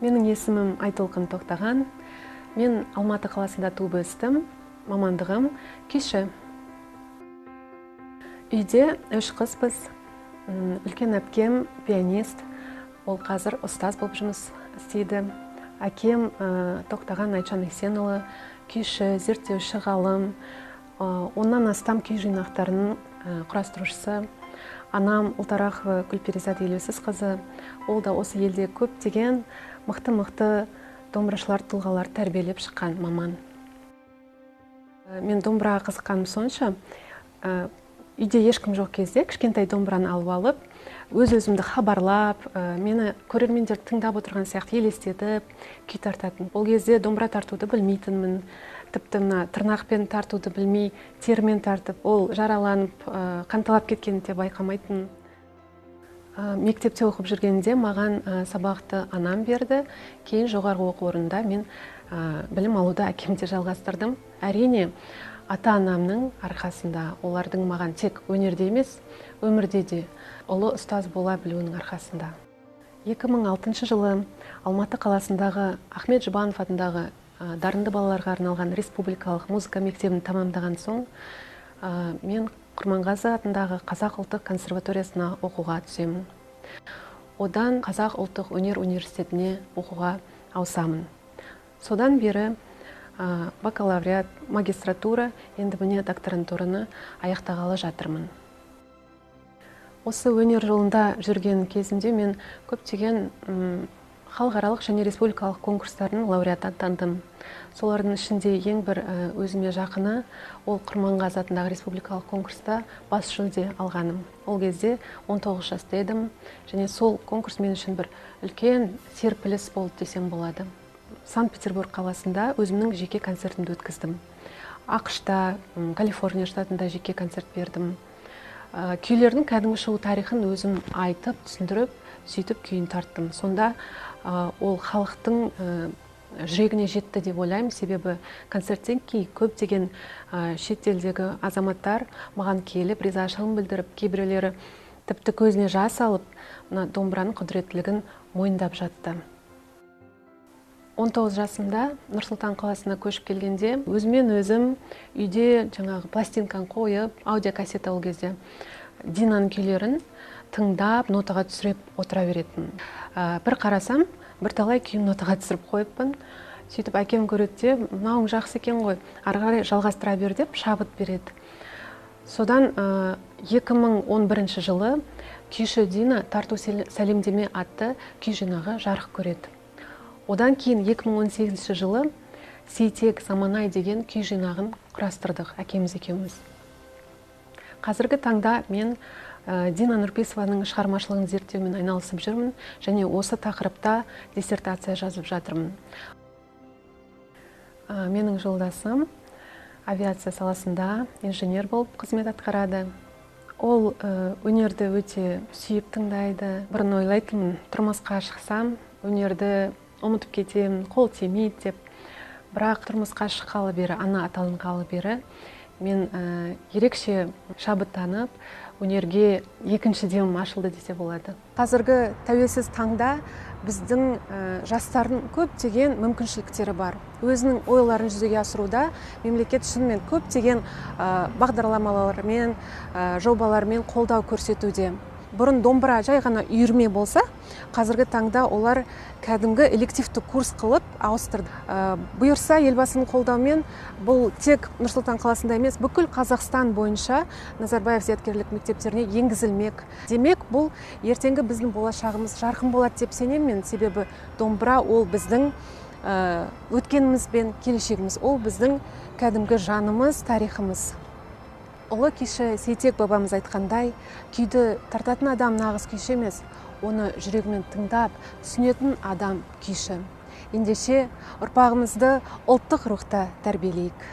Менің есімім Айтолқын Тоқтаған. Мен Алматы қаласында туып өстім. Мамандығым күйші. Үйде 3 қызбыз. Үлкен әпкем пианист. Ол қазір ұстаз болып жұмыс істейді. Әкем Тоқтаған Айтжан Есенұлы, күйші, зерттеуші, ғалым. Оннан астам күй жинақтарының құрастырушысы. Анам Ұлтарақова Гүлперизат Елеусіз қызы. Ол да осы елде көптеген мықты домбырашылар, тұлғалар тәрбиелеп шыққан маман. Мен домбыраға қызыққаным сонша, үйде ешкім жоқ кезде кішкентай домбыраны алып алып, өз-өзімді хабарлап, мені көрермендер тыңдап отырған сияқты елестетіп, күй тартатын. Ол кезде домбыра тартуды білмейтінмін. Тіпті тырнақпен тартуды білмей, термен тартып, ол жараланып, қанталап кеткенін де байқамайтын. Мектепте оқып жүргенде маған сабақты анам берді. Кейін жоғарғы оқу орнында мен білім алуды әкемде жалғастырдым. Әрине, ата-анамның арқасында, олардың маған тек өнерде емес, өмірде де ұлы ұстаз бола білуінің арқасында. 2006 жылы Алматы қаласындағы Ахмет Жұбанов атындағы дарынды балаларға арналған республикалық музыка мектебін тамамдаған соң, мен Құрманғазы атындағы Қазақ ұлттық консерваториясына оқуға түсемін. Одан Қазақ ұлттық өнер университетіне оқуға ауысамын. Содан бері бакалавриат, магистратура, енді міне докторантураны аяқтағалы жатырмын. Осы өнер жолында жүрген кезімде мен көптеген халықаралық және республикалық конкурстардың лауреаты атандым. Солардың ішінде ең бір өзіме жақыны, ол Құрманғазы атындағы республикалық конкурста бас жүлде алғаным. Ол кезде 19 жаста едім, және сол конкурс мен үшін бір үлкен серпіліс болды десем болады. Санкт-Петербург қаласында өзімнің жеке концертімді өткіздім. ақш-та, Калифорния штатында жеке концерт бердім. Күйлердің кәдімгі шығу тарихын өзім айтып, түсіндіріп, сөйтіп күйін тарттым. Сонда ол халықтың жүрегіне жетті деп ойлаймын, себебі концерттен кейін көптеген шетелдегі азаматтар маған келіп, ризашылығын білдіріп, кейбіреулері тіпті көзіне жас алып, домбыраның құдіреттілігін мойындап жатты. 19 жасымда Нұр-Сұлтан қаласына көшіп келгенде, өзімен өзім үйде жаңағы пластинканы қойып, аудиокассета ол кезде Динаның күйлерін тыңдап, нотаға түсіріп отыра беретін. Бір қарасам, бірталай күйін нотаға түсіріп қойыппын. Сөйтіп әкем көреді де, мынауың жақсы екен ғой, ары қарай жалғастыра бер деп шабыт береді. Содан 2011 жылы күйші Дина тарту сәлемдеме атты күй жинағы жарық көреді. Одан кейін 2018 жылы Сейтек Заманай деген күй жинағын құрастырдық әкеміз екеуміз. Қазіргі таңда мен Дина Нұрпейсованың шығармашылығын зерттеумен айналысып жүрмін, және осы тақырыпта диссертация жазып жатырмын. Менің жолдасым авиация саласында инженер болып қызмет атқарады. Ол өнерді өте сүйіп тыңдайды. Бұрын ойлайтынмын, тұрмысқа шықсам, өнерді ұмытып кетемін, қол тимейді деп. Бірақ тұрмысқа шыққалы бері, ана атанғалы бері мен ерекше шабыттанып, өнерге екінші демім ашылды десе болады. Қазіргі тәуелсіз таңда біздің жастардың көптеген мүмкіншіліктері бар. Өзінің ойларын жүзеге асыруда мемлекет шынымен көптеген бағдарламалармен, жобалармен қолдау көрсетуде. Бұрын домбыра жай ғана үйірме болса, қазіргі таңда олар кәдімгі элективті курс қылып ауыстырды. Бұйырса, елбасының қолдауымен бұл тек Нұр-Сұлтан қаласында емес, бүкіл Қазақстан бойынша Назарбаев зияткерлік мектептеріне енгізілмек. Демек, бұл ертеңгі біздің болашағымыз жарқын болады деп сенемін, себебі домбыра ол біздің өткеніміз бен келешегіміз, ол біздің кәдімгі жанымыз, тарихымыз. Ұлы күйші Сейтек бабамыз айтқандай, күйді тартатын адам нағыз күйші емес, оны жүрегімен тыңдап, түсінетін адам күйші. Ендеше ұрпағымызды ұлттық рухта тәрбиелейік.